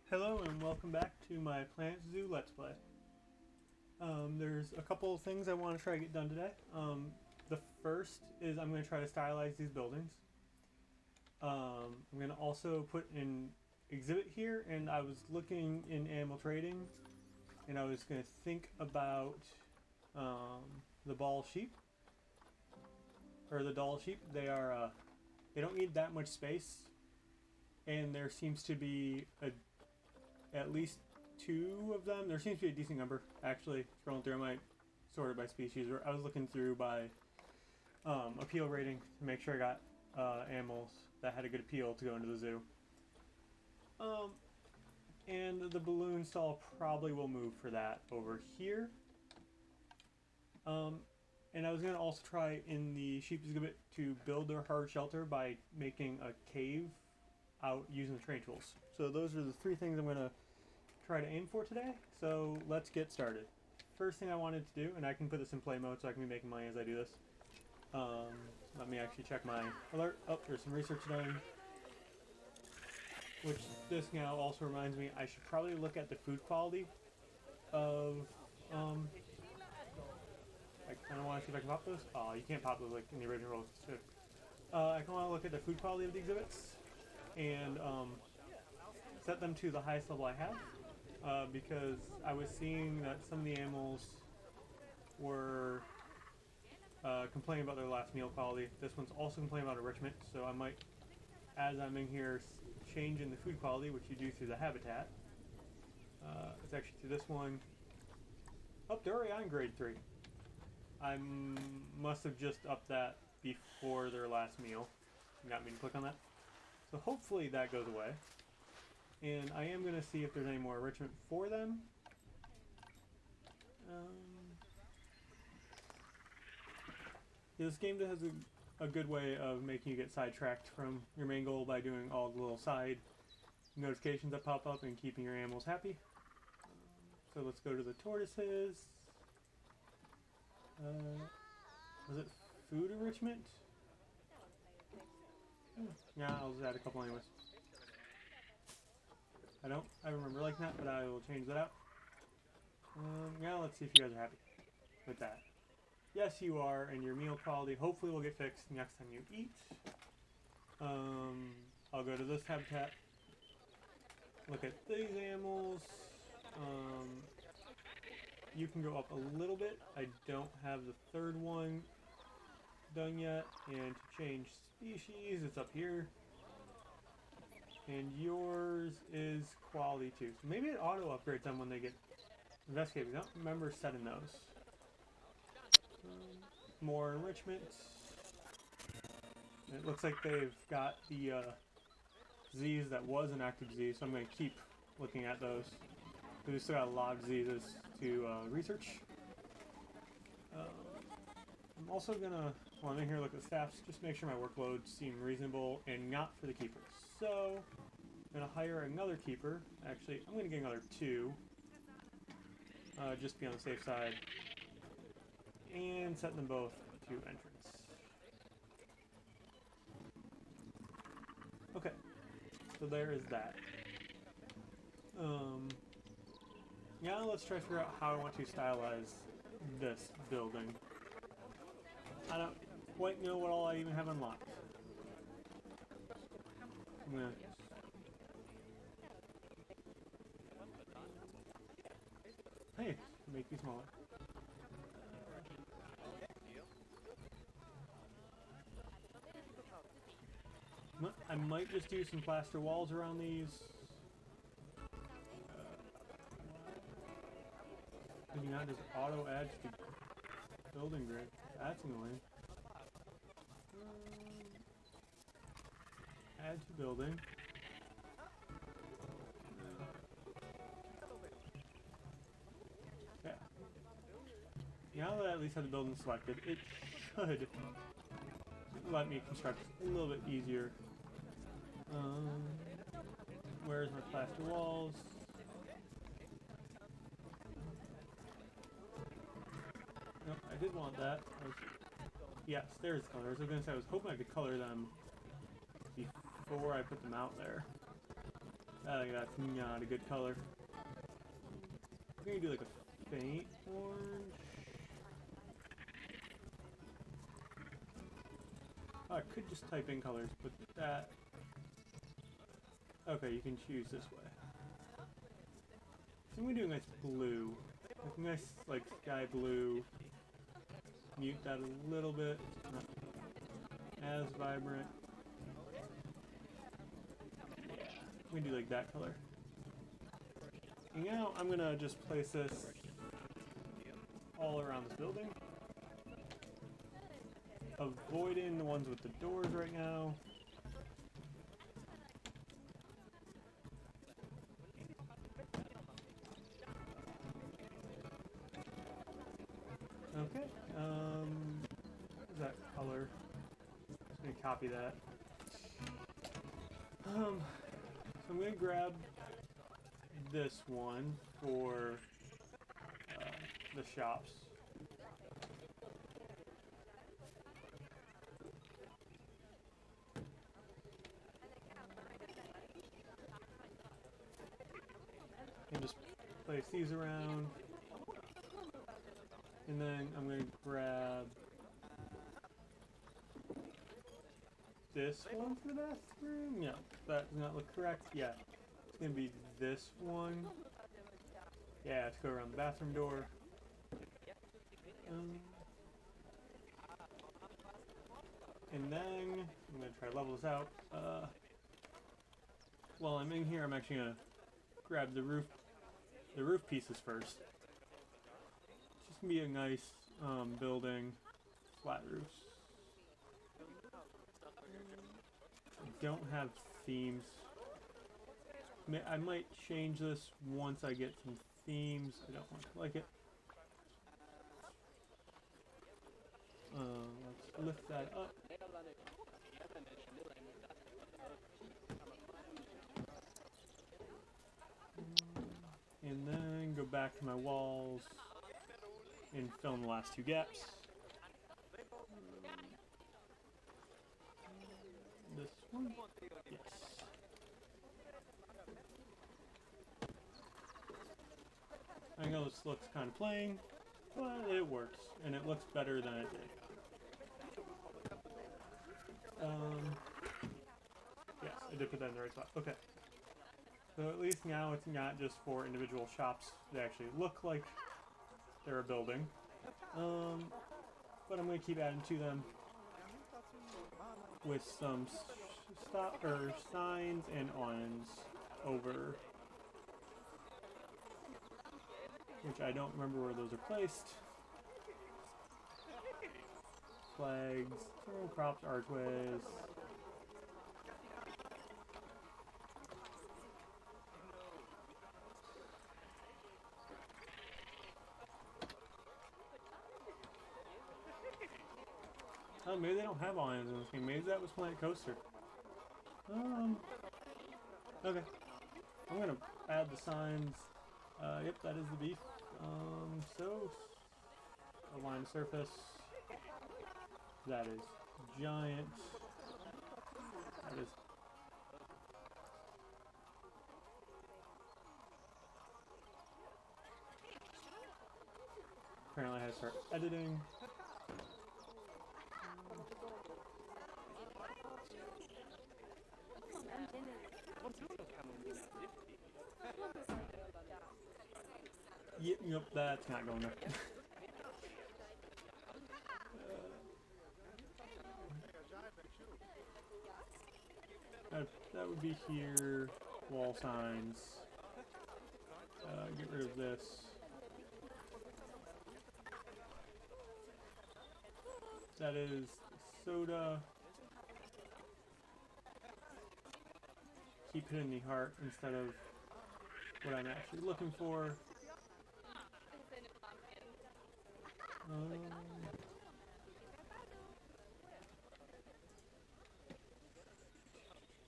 Hello and welcome back to my Planet Zoo Let's Play. There's a couple of things I want to try to get done today. The first is I'm going to try to stylize these buildings. I'm going to also put an exhibit here, and I was looking in animal trading, and I was going to think about the ball sheep, or the doll sheep. They don't need that much space, and there seems to be at least two of them. There seems to be a decent number, actually. Scrolling through, I might sort it by species. I was looking through by appeal rating to make sure I got animals that had a good appeal to go into the zoo. And the balloon stall probably will move for that over here. And I was going to also try in the sheep exhibit to build their hard shelter by making a cave out using the train tools. So those are the three things I'm going to try to aim for today. So let's get started. First thing I wanted to do, and I can put this in play mode so I can be making money as I do this. Let me actually check my alert. Oh, there's some research done. Which this now also reminds me I should probably look at the food quality of I kind of want to see if I can pop those. Oh, you can't pop those like in the original. I kind of want to look at the food quality of the exhibits and set them to the highest level I have, because I was seeing that some of the animals were complaining about their last meal quality. This one's also complaining about enrichment, so I might, as I'm in here, change in the food quality, which you do through the habitat. It's actually through this one. Oh, they're already on grade 3. I must have just upped that before their last meal. Got me to click on that. So hopefully that goes away. And I am going to see if there's any more enrichment for them. Yeah, this game has a good way of making you get sidetracked from your main goal by doing all the little side notifications that pop up and keeping your animals happy. So let's go to the tortoises. Was it food enrichment? Yeah, I'll just add a couple anyways. I remember liking that, but I will change that out. Now let's see if you guys are happy with that. Yes, you are, and your meal quality hopefully will get fixed next time you eat. I'll go to this habitat. Look at these animals. You can go up a little bit. I don't have the third one done yet. And to change species, it's up here. And yours is quality too. So maybe it auto upgrades them when they get investigated. I don't remember setting those. More enrichment. It looks like they've got the disease that was an active disease, so I'm going to keep looking at those. We've still got a lot of diseases to research. I'm also going to, while I'm in here, look at the staffs, just make sure my workloads seem reasonable and not for the keepers. So I'm going to hire another keeper. Actually, I'm going to get another 2. Just to be on the safe side. And set them both to entrance. Okay, so there is that. Now let's try to figure out how I want to stylize this building. I don't quite know what all I even have unlocked. I'm gonna... Hey, make you smaller. I might just do some plaster walls around these. Maybe not just auto add to the building grid. That's annoying. Add to building. Yeah. Now that I at least have the building selected, it should let me construct a little bit easier. Where's my plaster walls? No, I did want that. Yes, there's the colors. I was going to say I was hoping I could color them before I put them out there. I think that's not a good color. We're gonna do like a faint orange. Oh, I could just type in colors, but that... Okay, you can choose this way. So I'm gonna do a nice blue. Like a nice, like, sky blue. Mute that a little bit. Not as vibrant. Yeah, we can do like that color. And now I'm gonna just place this all around this building. Avoiding the ones with the doors right now. Okay, what is that color? Just gonna copy that. So I'm gonna grab this one for the shops. And just place these around. And then I'm going to grab this one for the bathroom. No, that does not look correct. Yeah, it's going to be this one. Yeah, to go around the bathroom door. And then I'm going to try to level this out. While I'm in here, I'm actually going to grab the roof pieces first. It's just going to be a nice building, flat roofs. I don't have themes. I might change this once I get some themes. I don't want to like it. Let's lift that up. And then go back to my walls and fill in the last two gaps. This one? Yes. I know this looks kind of plain, but it works, and it looks better than it did. Yes, I did put that in the right spot. Okay. So at least now it's not just for individual shops that actually look like they're a building. But I'm going to keep adding to them with some signs and awnings over, which I don't remember where those are placed. Flags, props, archways. Oh, maybe they don't have awnings in this game. Maybe that was Planet Coaster. Okay. I'm gonna add the signs. Yep, that is the beef. So align the surface. That is giant. That is. Apparently I have to start editing. Yep, that's not going there. That would be here. Wall signs. Get rid of this. That is soda. Keep hitting the heart instead of what I'm actually looking for.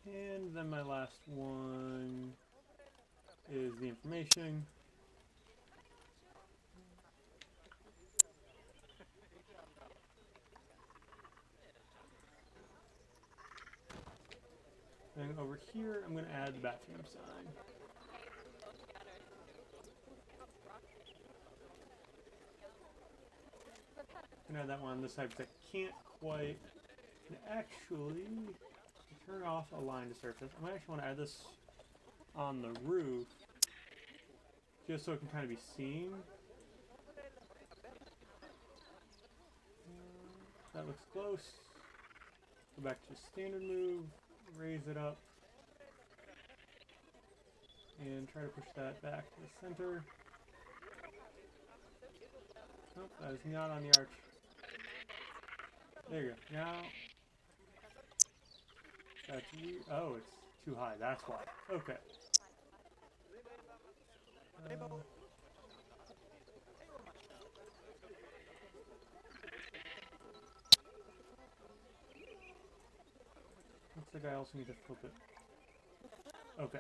And then my last one is the information. Then over here, I'm going to add the bathroom sign. I'm going to add that one on this side because I can't quite actually turn off a line to surface. I might actually want to add this on the roof just so it can kind of be seen. That looks close. Go back to standard move, raise it up, and try to push that back to the center. Nope, that is not on the arch. There you go. Now, that's weird. Oh, it's too high. That's why. Okay. Looks like I also need to flip it. Okay.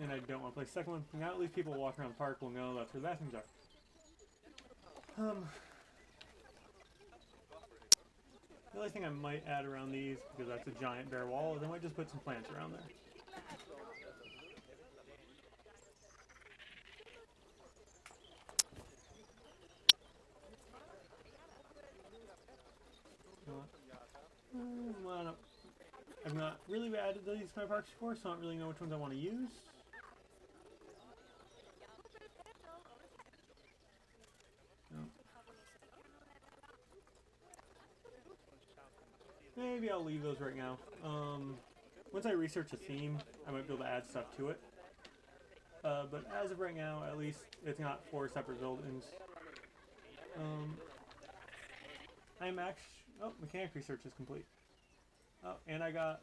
And I don't want to play second one. Now at least people walking around the park will know that's where the bathrooms are. The only thing I might add around these, because that's a giant bare wall, is I might just put some plants around there. Well, I've not really added these to my parks before, so I don't really know which ones I want to use. Maybe I'll leave those right now. Once I research a theme, I might be able to add stuff to it. But as of right now, at least it's not 4 separate buildings. I'm actually... Oh, mechanic research is complete. Oh, and I got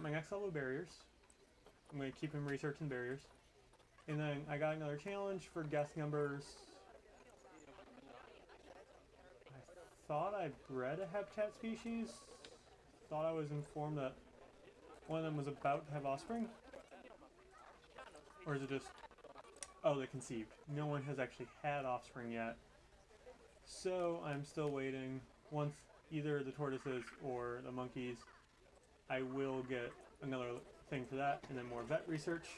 my next level of barriers. I'm going to keep him researching barriers. And then I got another challenge for guest numbers. I thought I bred a habitat species. Thought I was informed that one of them was about to have offspring. Or is it just... Oh, they conceived. No one has actually had offspring yet. So I'm still waiting. Once either the tortoises or the monkeys, I will get another thing for that, and then more vet research.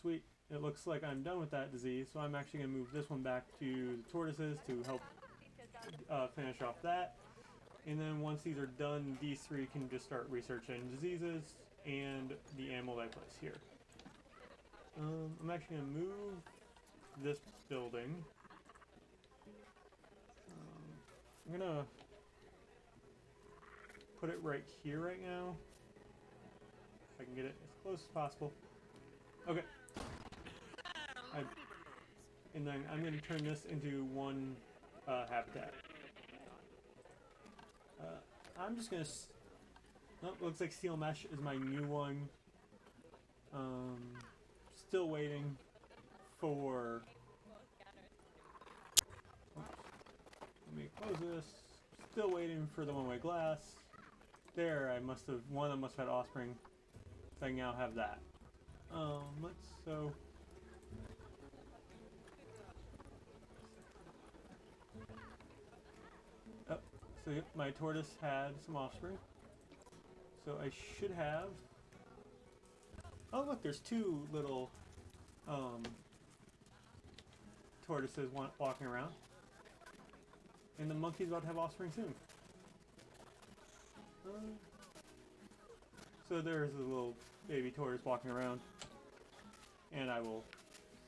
Sweet. It looks like I'm done with that disease, so I'm actually going to move this one back to the tortoises to help finish off that. And then once these are done, these 3 can just start researching diseases and the animal that I place here. I'm actually going to move this building. I'm going to put it right here right now. If I can get it as close as possible. Okay. And then I'm going to turn this into one habitat. I'm just going to... Nope, looks like steel mesh is my new one. Still waiting for... Oops. Let me close this. Still waiting for the one-way glass. There, one of them must have had offspring. So I now have that. So... So yep, my tortoise had some offspring. So I should have... Oh look, there's 2 little tortoises walking around. And the monkey's about to have offspring soon. So there's a little baby tortoise walking around. And I will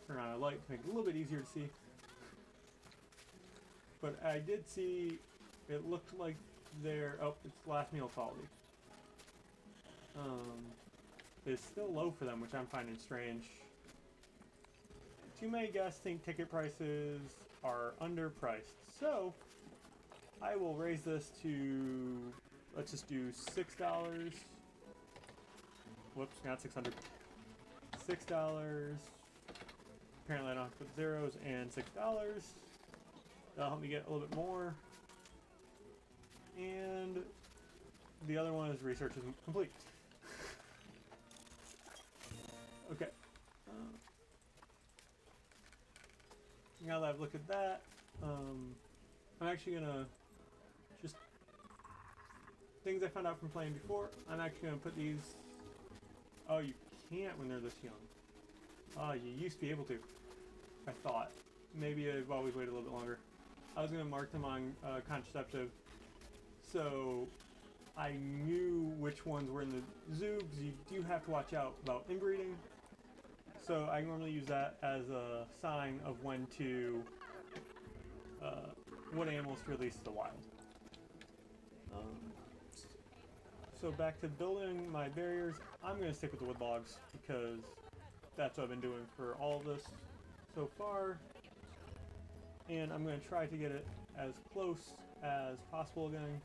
turn on a light to make it a little bit easier to see. But I did see... It looked like they're... Oh, it's last meal quality. It's still low for them, which I'm finding strange. Too many guests think ticket prices are underpriced. So, I will raise this to... Let's just do $6. Whoops, not 600. $6. Apparently I don't have to put zeros, and $6. That'll help me get a little bit more. And the other one is research is complete. Okay. now that I've looked at that, I'm actually gonna just things I found out from playing before. I'm actually gonna put these. Oh, you can't when they're this young. You used to be able to. I thought. Maybe I've always waited a little bit longer. I was gonna mark them on contraceptive, so I knew which ones were in the zoo, because you do have to watch out about inbreeding. So I normally use that as a sign of when to, what animals to release to the wild. So back to building my barriers, I'm going to stick with the wood logs, because that's what I've been doing for all of this so far. And I'm going to try to get it as close as possible again.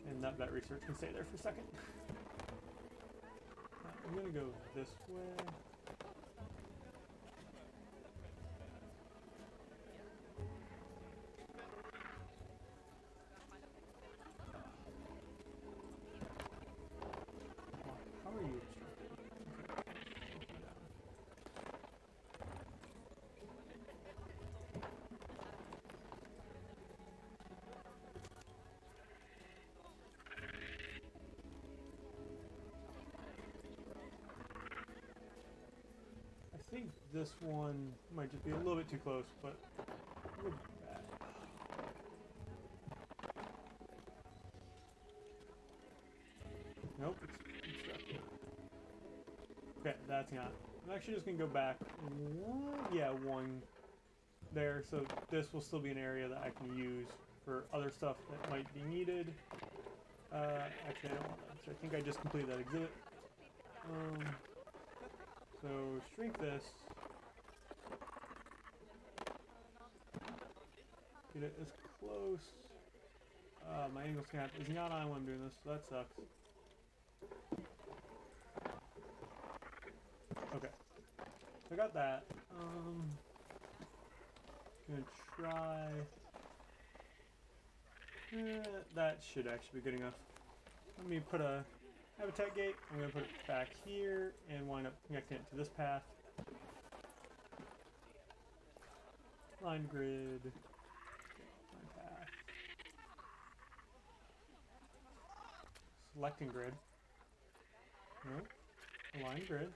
And that vet research can stay there for a second. I'm going to go this way. How are you obstructed? I think this one might just be a little bit too close, but we'll go back. Nope, it's obstructed. Okay, that's not. I'm actually just gonna go back one there, so this will still be an area that I can use for other stuff that might be needed. Actually, I don't want that, so I think I just completed that exhibit. So shrink this. Get it as close. My angle snap is not on when I'm doing this, so that sucks. Okay, so I got that. Gonna try. That should actually be good enough. Let me put a habitat gate. I'm gonna put it back here and wind up connecting it to this path. Line grid. Line path. Selecting grid. No. Align grid.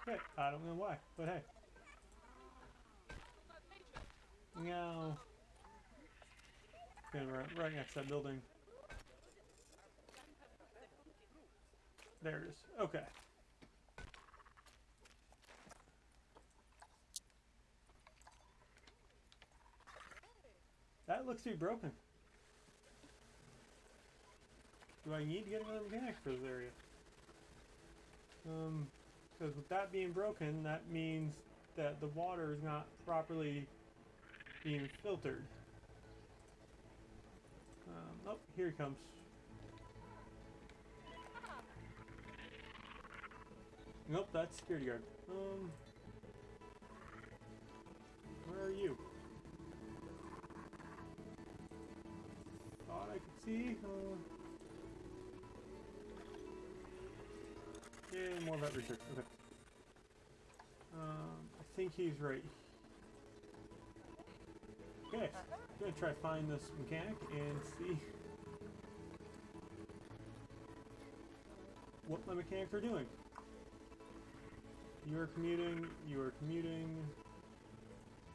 Okay, I don't know why, but hey. Now, gonna run right next to that building. There it is. Okay. That looks to be broken. Do I need to get another mechanic for this area? Because with that being broken, that means that the water is not properly being filtered. Oh, here he comes. Nope, that's security guard. Where are you? Thought I could see. Yeah, more vet research. Okay. I think he's right. Okay, I'm gonna try to find this mechanic and see what my mechanics are doing. You are commuting. You are commuting.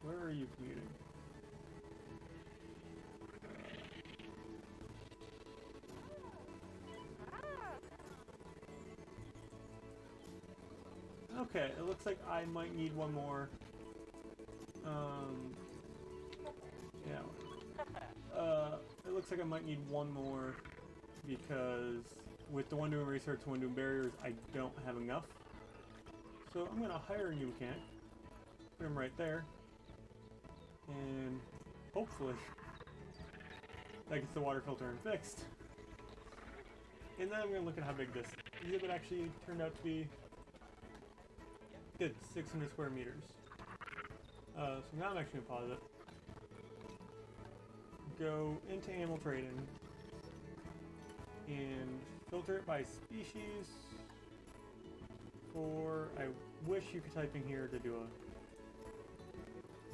Where are you commuting? Okay, it looks like I might need one more. It looks like I might need one more because with the one doing research and one doing barriers, I don't have enough. So I'm gonna hire a new mechanic. Put him right there, and hopefully that gets the water filter fixed. And then I'm gonna look at how big this exhibit actually turned out to be. Good, 600 square meters. So now I'm actually gonna pause it. Go into animal trading and filter it by species. I wish you could type in here to do a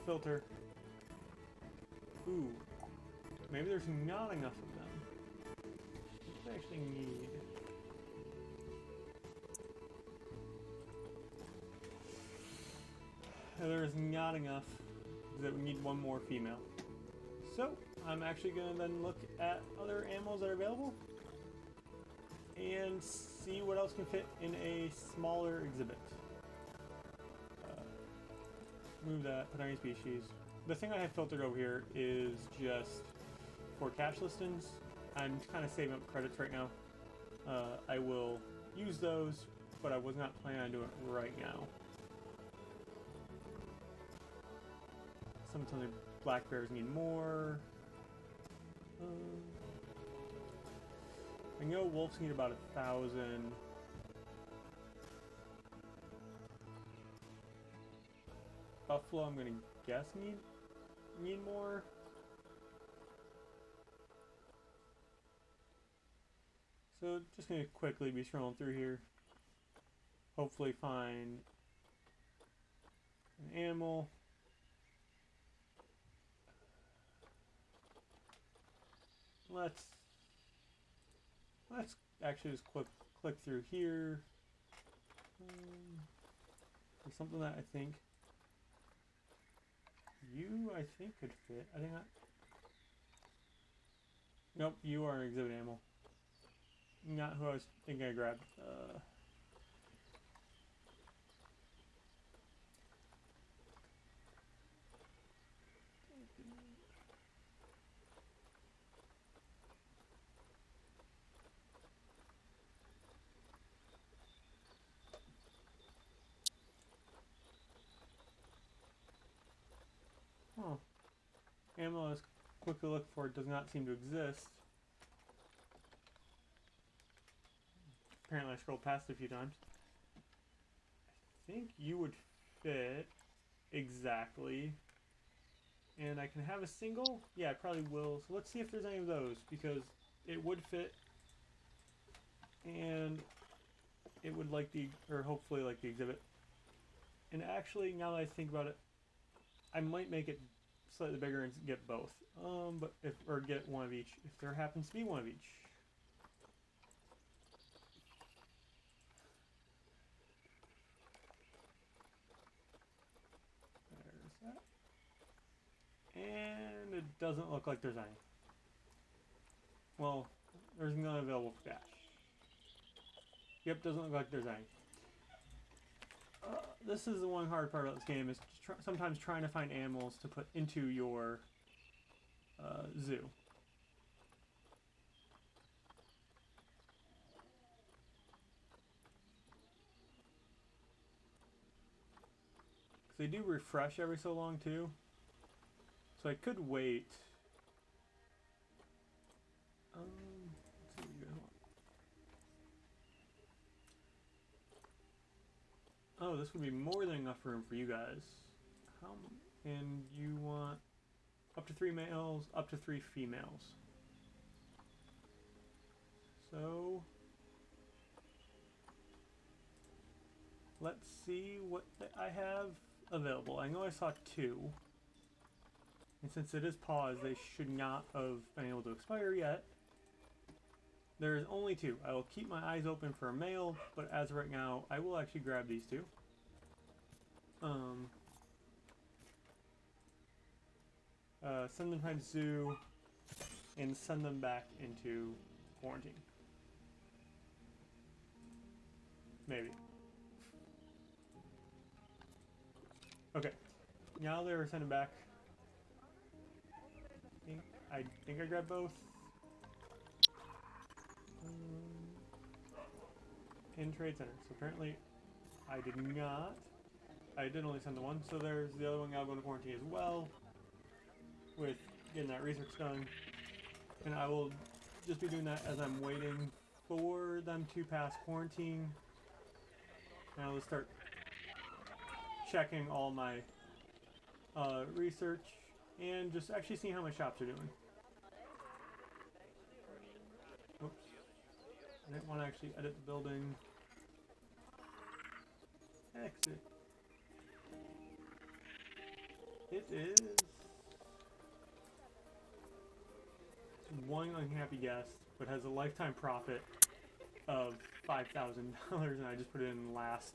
filter. Ooh, maybe there's not enough of them. What do I actually need? There's not enough, that we need one more female. So, I'm actually going to then look at other animals that are available and see what else can fit in a smaller exhibit. Move that, put any species. The thing I have filtered over here is just for cash listings. I'm kind of saving up credits right now. I will use those, but I was not planning on doing it right now. Some of the black bears need more. I know wolves need about 1,000. Buffalo, I'm gonna guess need more. So just gonna quickly be scrolling through here. Hopefully find an animal. Let's actually just click through here. There's something that I think could fit. I think that. Nope, you are an exhibit animal. Not who I was thinking I grabbed. Oh. Animal I was quickly looking for does not seem to exist. Apparently I scrolled past it a few times. I think you would fit exactly. And I can have a single? Yeah, I probably will. So let's see if there's any of those, because it would fit. And it would like the, or hopefully like the exhibit. And actually, now that I think about it, I might make it slightly bigger and get both. Or get one of each, if there happens to be one of each. There's that. And it doesn't look like there's any. Well, there's none available for cash. Yep, doesn't look like there's any. This is the one hard part about this game, is sometimes trying to find animals to put into your zoo. Because they do refresh every so long too. So I could wait. Let's see what you guys want. Oh, this would be more than enough room for you guys. And you want up to 3 males, up to 3 females. So let's see what I have available. I know I saw 2. And since it is paused, they should not have been able to expire yet. There's only 2. I will keep my eyes open for a male, but as of right now, I will actually grab these 2. Send them to the zoo, and send them back into quarantine. Maybe. Okay. Now they're sending back. I think I grabbed both. In Trade Center. So apparently I did not. I did only send the one, so there's the other one now going to quarantine as well, with getting that research done. And I will just be doing that as I'm waiting for them to pass quarantine. And I'll start checking all my research and just actually seeing how my shops are doing. Oops. I didn't want to actually edit the building. Exit. It is one unhappy guest, but has a lifetime profit of $5,000, and I just put it in last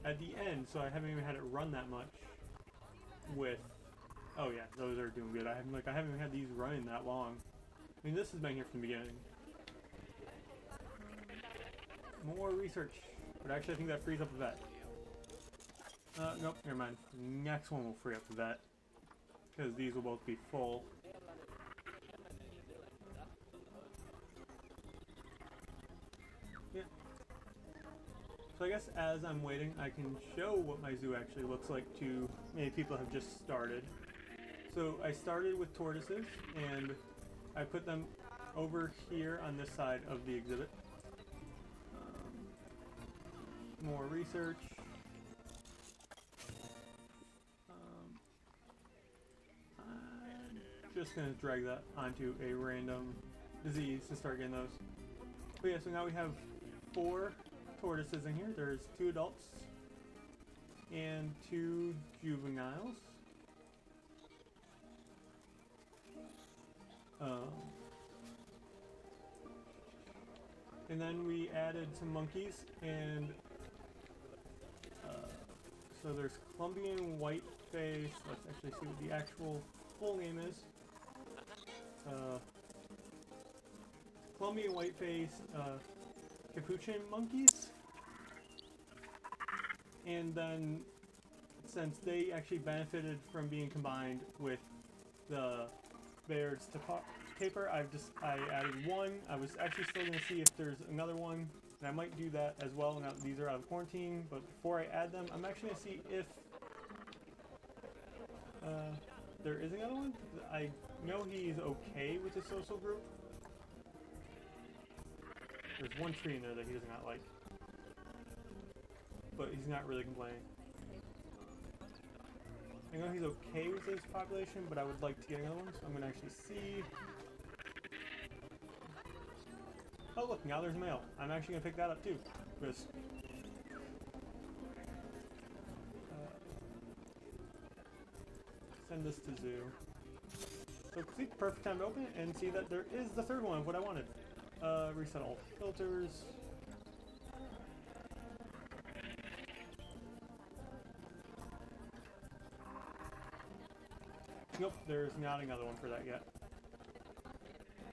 at the end, so I haven't even had it run that much. With, oh yeah, those are doing good. I haven't even had these running that long. I mean, this has been here from the beginning. More research, but actually I think that frees up a vet. Nope, never mind. Next one will free up the vet, because these will both be full. Yeah. So I guess as I'm waiting, I can show what my zoo actually looks like to many people who have just started. So I started with tortoises, and I put them over here on this side of the exhibit. More research. I'm just going to drag that onto a random disease to start getting those. But yeah, so now we have 4 tortoises in here. There's 2 adults and 2 juveniles. And then we added some monkeys, and so there's Colombian whiteface. Let's actually see what the actual full name is. Colombian whiteface capuchin monkeys. And then, since they actually benefited from being combined with the Baird's taper, I added one. I was actually still going to see if there's another one, and I might do that as well now that these are out of quarantine. But before I add them, I'm actually going to see if there is another one. I know he's okay with the social group. There's one tree in there that he does not like, but he's not really complaining. I know he's okay with his population, but I would like to get another one, so I'm going to actually see. Oh look, now there's a male. I'm actually going to pick that up too. Because send this to zoo. So see, perfect time to open it and see that there is the third one of what I wanted. Reset all filters. Nope, there's not another one for that yet.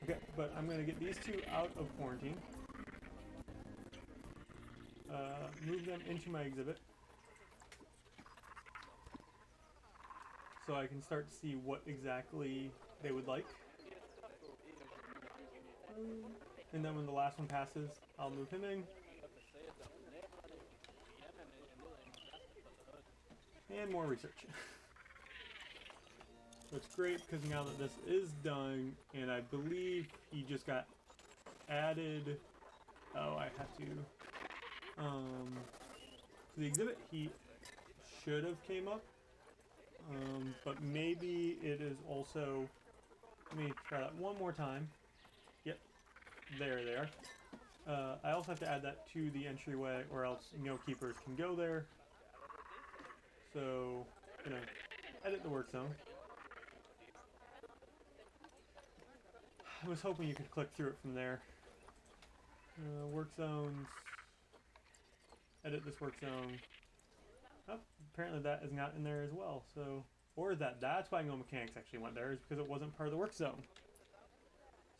Okay, but I'm going to get these 2 out of quarantine. Move them into my exhibit. So I can start to see what exactly they would like. And then when the last one passes, I'll move him in. And more research. So it's great because now that this is done, and I believe he just got added. Oh, I have to. The exhibit he should have came up, but maybe it is also. Let me try that one more time. Yep, there they are. I also have to add that to the entryway, or else no keepers can go there. So, I'm gonna edit the work zone. I was hoping you could click through it from there. Work zones. Edit this work zone. Oh, apparently that is not in there as well. So, or that's why no mechanics actually went there, is because it wasn't part of the work zone.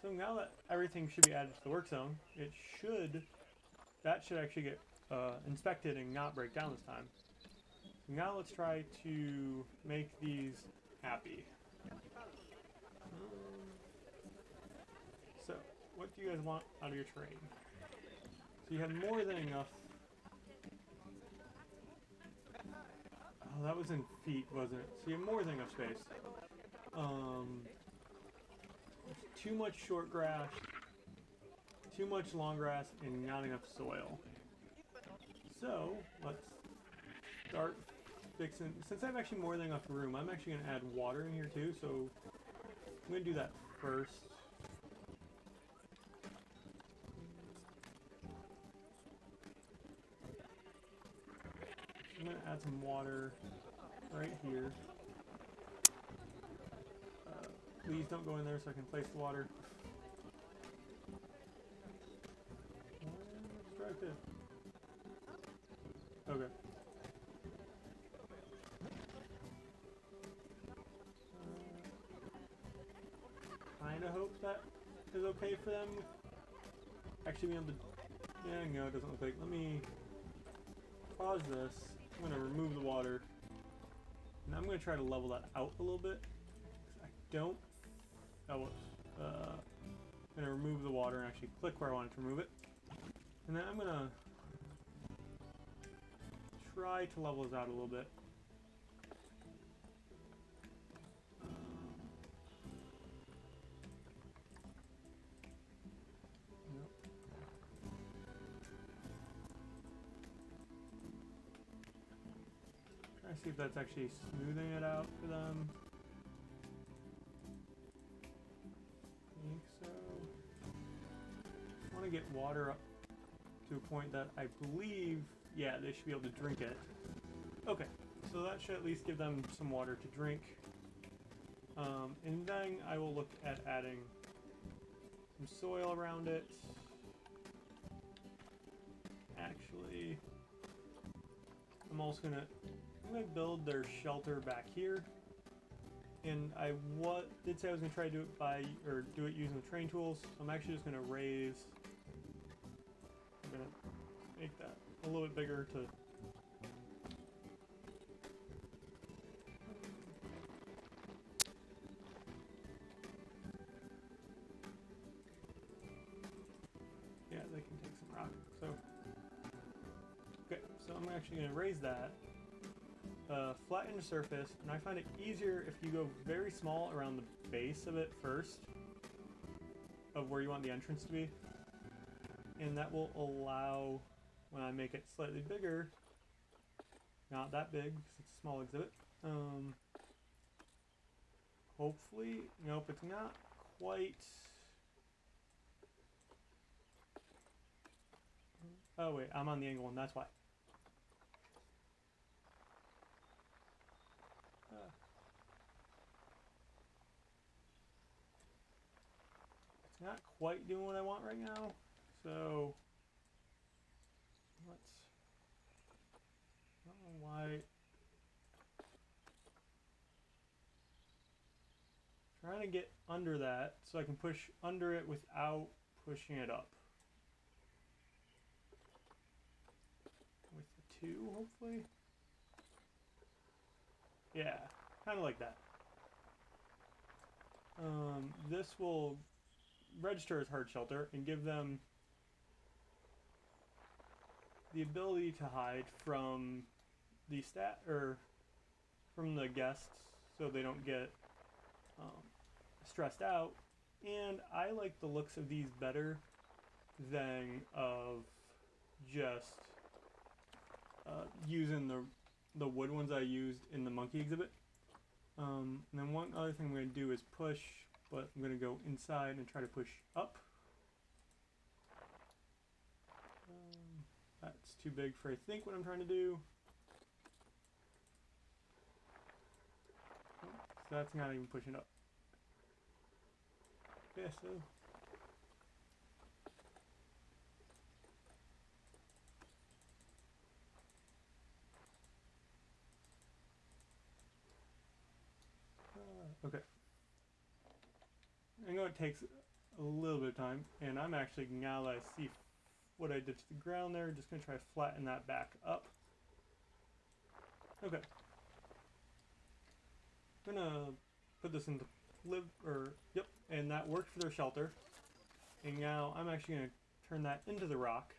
So now that everything should be added to the work zone, that should actually get inspected and not break down this time. So now let's try to make these happy. So, what do you guys want out of your terrain? So you have more than enough. Oh, that was in feet, wasn't it? So you have more than enough space. Too much short grass, too much long grass, and not enough soil. So, let's start fixing. Since I have actually more than enough room, I'm actually going to add water in here too, so I'm going to do that first. gonna add some water right here. Please don't go in there so I can place the water. Distracted. Okay. Kinda hope that is okay for them. Actually being able to... Yeah, no, it doesn't look like... Let me pause this. I'm gonna remove the water. And I'm gonna try to level that out a little bit. I don't... Oh, I'm gonna remove the water and actually click where I wanted to remove it. And then I'm gonna try to level this out a little bit. Try to see if that's actually smoothing it out for them. I think so. I want to get water up to a point that I believe, yeah, they should be able to drink it. Okay, so that should at least give them some water to drink. And then I will look at adding some soil around it. Actually, I'm also gonna build their shelter back here. And I did say I was gonna try to do it do it using the train tools. So I'm actually just gonna raise. I'm gonna make that a little bit bigger to. Yeah, they can take some rock. So, okay, so I'm actually gonna raise that. Flatten the surface, and I find it easier if you go very small around the base of it first, of where you want the entrance to be, and that will allow, when I make it slightly bigger, not that big because it's a small exhibit, hopefully, nope, it's not quite, oh wait, I'm on the angle one, that's why. Not quite doing what I want right now, so let's, I don't know why, trying to get under that so I can push under it without pushing it up. With the 2, hopefully. Yeah, kind of like that. This will register as hard shelter and give them the ability to hide from the from the guests, so they don't get stressed out. And I like the looks of these better than of just using the wood ones I used in the monkey exhibit. And then one other thing I'm going to do is push, but I'm going to go inside and try to push up. That's too big for I think what I'm trying to do. So that's not even pushing up. Yeah, so. Okay. I know it takes a little bit of time, and I'm actually, now that I see what I did to the ground there, just going to try to flatten that back up. Okay. I'm going to put this into yep, and that worked for their shelter. And now I'm actually going to turn that into the rock.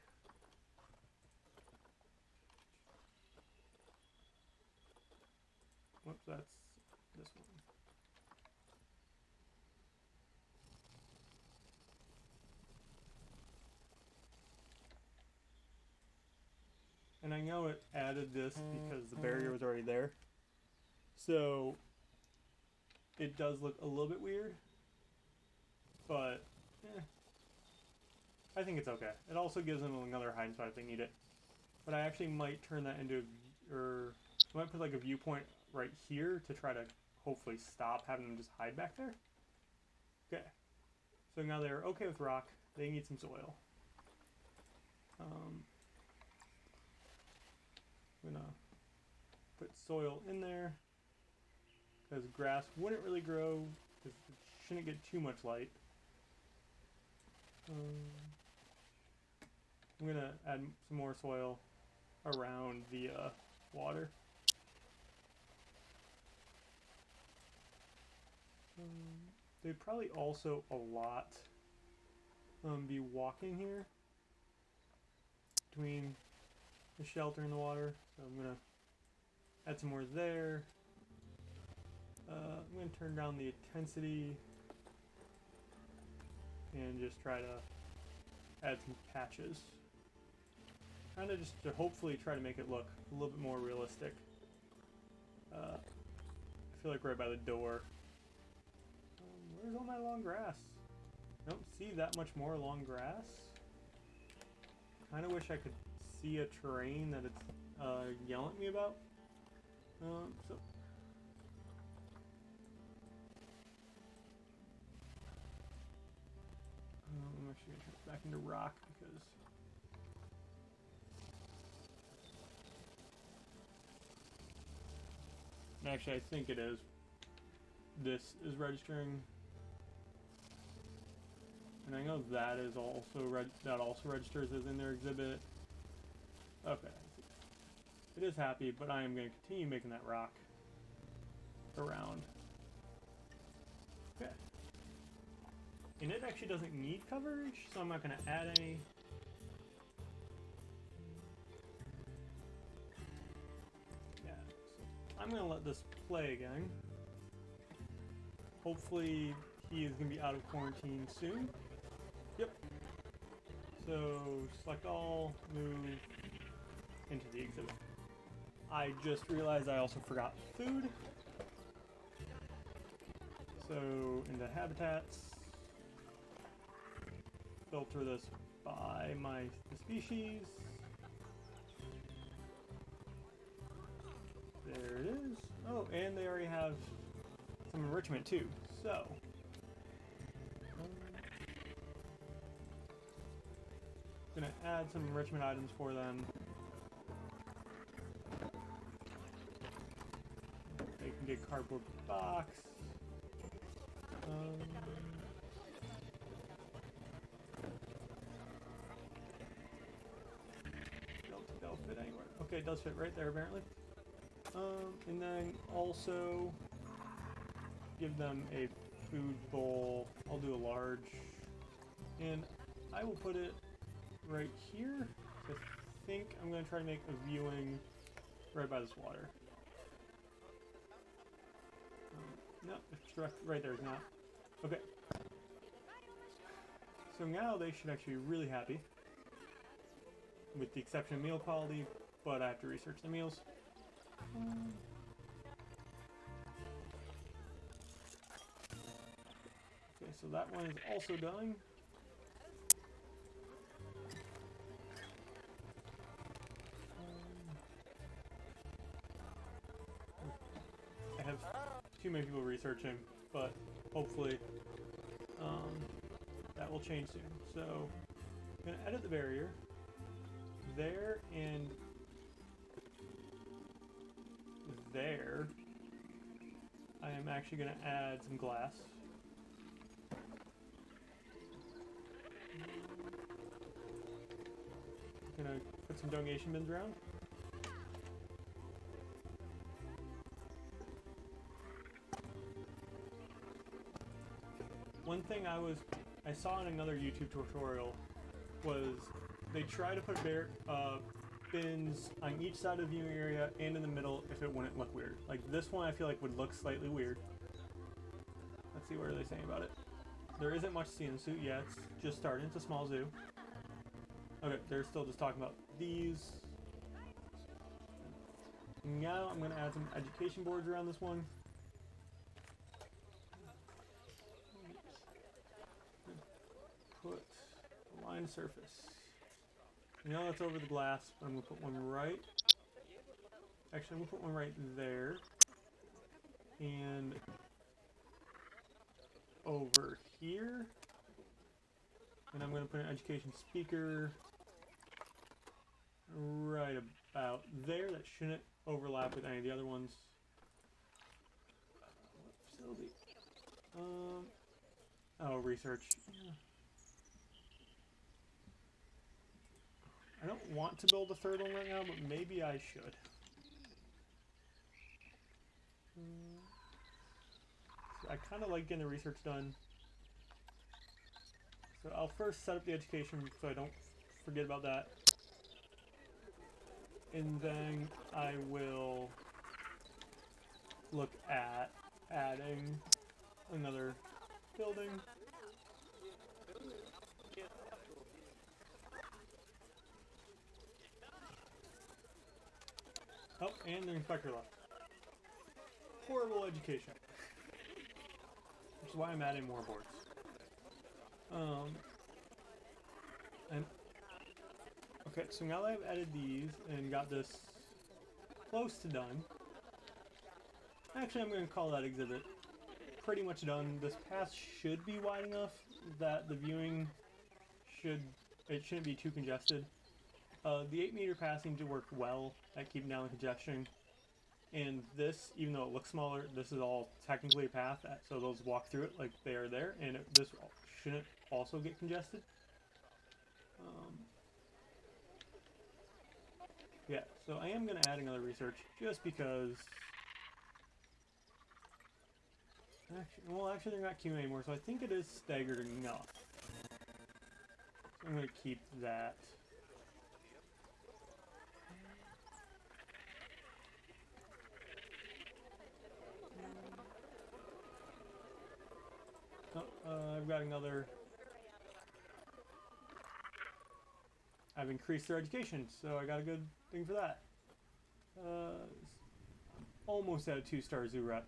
Whoops, that's this one. And I know it added this because the barrier was already there. So it does look a little bit weird, but I think it's okay. It also gives them another hiding spot if they need it. But I actually might turn that into, or I might put like a viewpoint right here to try to hopefully stop having them just hide back there. Okay. So now they're okay with rock. They need some soil. I'm gonna put soil in there because grass wouldn't really grow because it shouldn't get too much light. I'm gonna add some more soil around the water. They'd probably also a lot be walking here between the shelter and the water. So I'm gonna add some more there. I'm gonna turn down the intensity and just try to add some patches. Kind of just to hopefully try to make it look a little bit more realistic. I feel like right by the door. Where's all my long grass? I don't see that much more long grass. Kind of wish I could see a terrain that it's yelling at me about. So I'm actually gonna turn it back into rock because actually I think it is. This is registering, and I know that is also that also registers as in their exhibit. Okay, it is happy, but I am going to continue making that rock around. Okay, and it actually doesn't need coverage, so I'm not going to add any. Yeah, so I'm going to let this play again. Hopefully he is going to be out of quarantine soon. Yep. So select all, move into the exhibit. I just realized I also forgot food. So into habitats, filter this by the species. There it is. Oh, and they already have some enrichment too. So gonna add some enrichment items for them. They can get cardboard box. Don't fit anywhere. Okay, it does fit right there apparently. And then also give them a food bowl. I'll do a large, and I will put it right here. I think I'm going to try to make a viewing right by this water. No, it's right there is not. Okay. So now they should actually be really happy, with the exception of meal quality, but I have to research the meals. Okay, so that one is also done. I have too many people researching, but hopefully that will change soon. So I'm going to edit the barrier there and there. I am actually going to add some glass. I'm going to put some donation bins around. One thing I saw in another YouTube tutorial was they try to put bins on each side of the viewing area and in the middle if it wouldn't look weird. Like this one I feel like would look slightly weird. Let's see, what are they saying about it? There isn't much to see in the suit yet. It's just starting. It's a small zoo. Okay, they're still just talking about these. Now I'm going to add some education boards around this one. Put a line surface. You know that's over the glass, but I'm going to put one right Actually, I'm gonna put one right there. And over here. And I'm going to put an education speaker right about there. That shouldn't overlap with any of the other ones. What facility? Oh, research. Yeah. I don't want to build a third one right now, but maybe I should. So I kind of like getting the research done. So I'll first set up the education so I don't forget about that. And then I will look at adding another building. Oh, and the inspector left. Horrible education. Which is why I'm adding more boards. And okay, so now that I've added these and got this close to done, actually I'm going to call that exhibit pretty much done. This path should be wide enough that the viewing shouldn't be too congested. The 8-meter path seems to work well at keeping down the congestion. And this, even though it looks smaller, this is all technically a path, so those walk through it like they are there, and this shouldn't also get congested. Yeah, so I am going to add another research just because. Actually, they're not queuing anymore, so I think it is staggered enough. So I'm going to keep that. Oh, I've got another. I've increased their education, so I got a good thing for that. Almost at a 2-star zoo rep.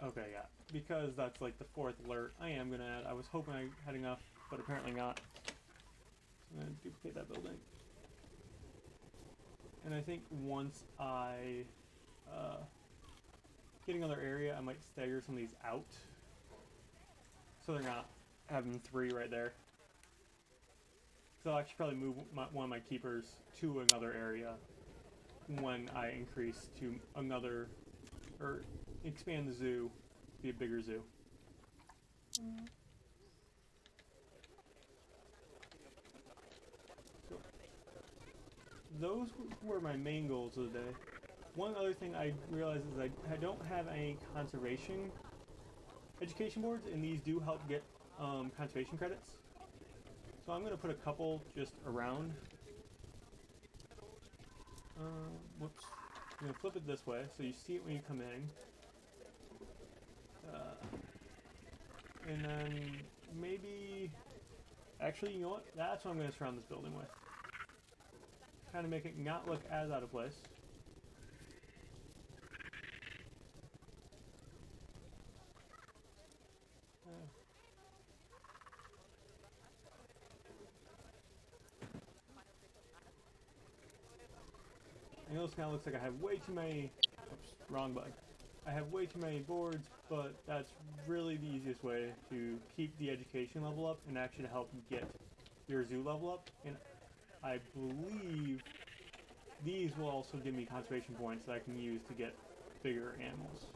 Okay, yeah. Because that's like the 4th alert, I am going to add. I was hoping I had enough, but apparently not. So I'm going to duplicate that building. And I think once I get another area, I might stagger some of these out. So they're not having 3 right there. So I'll actually probably move one of my keepers to another area when I increase to another, or expand the zoo to be a bigger zoo. So those were my main goals of the day. One other thing I realized is I don't have any conservation education boards, and these do help get conservation credits. So I'm going to put a couple just around. Whoops. I'm going to flip it this way so you see it when you come in. And then maybe... Actually, you know what? That's what I'm going to surround this building with. Kind of make it not look as out of place. I know this kind of looks like I have way too many... Oops, wrong button. I have way too many boards, but that's really the easiest way to keep the education level up and actually help get your zoo level up. And I believe these will also give me conservation points that I can use to get bigger animals.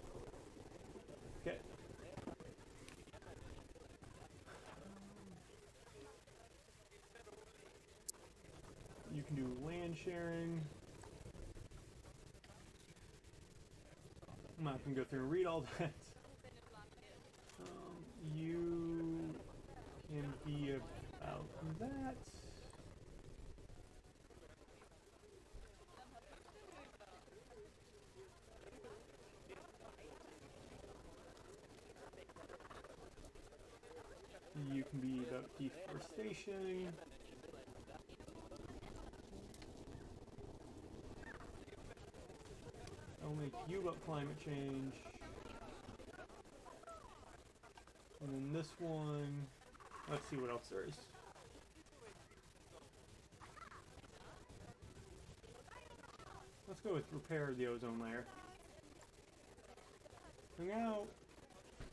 Okay. You can do land sharing. I'm not going to go through and read all that. You can be about that. You can be about deforestation. I'll make you about climate change. And then this one, let's see what else there is. let's go with repair the ozone layer. And now,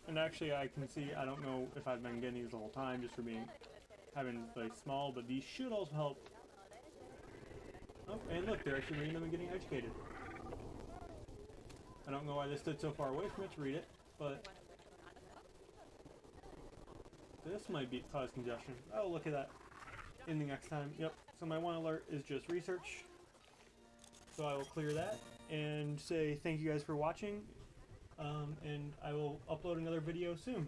and actually I can see, I don't know if I've been getting these the whole time just for having like small, but these should also help. Oh, and look, they're actually reading them and getting educated. I don't know why they stood so far away from it to read it, but this might cause congestion. Oh, look at that. In the next time. Yep. So my one alert is just research. So I will clear that and say thank you guys for watching. And I will upload another video soon.